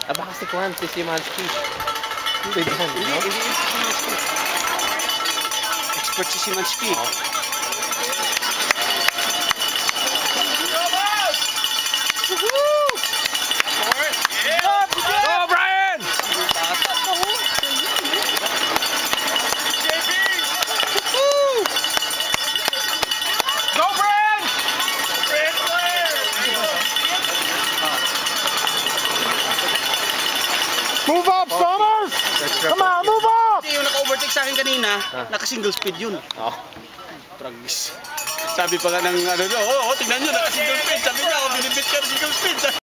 Baka si Kwan, si Simanski. Hindi si Simanski. Expert si Simanski. Go, Brian! Go, Brian! Move up, Summers! Come on, move up! Yung naka-overtake sa akin kanina, naka-single speed yun. Oh. Pragis. Sabi pa nga ng ano, tignan nyo, naka-single speed.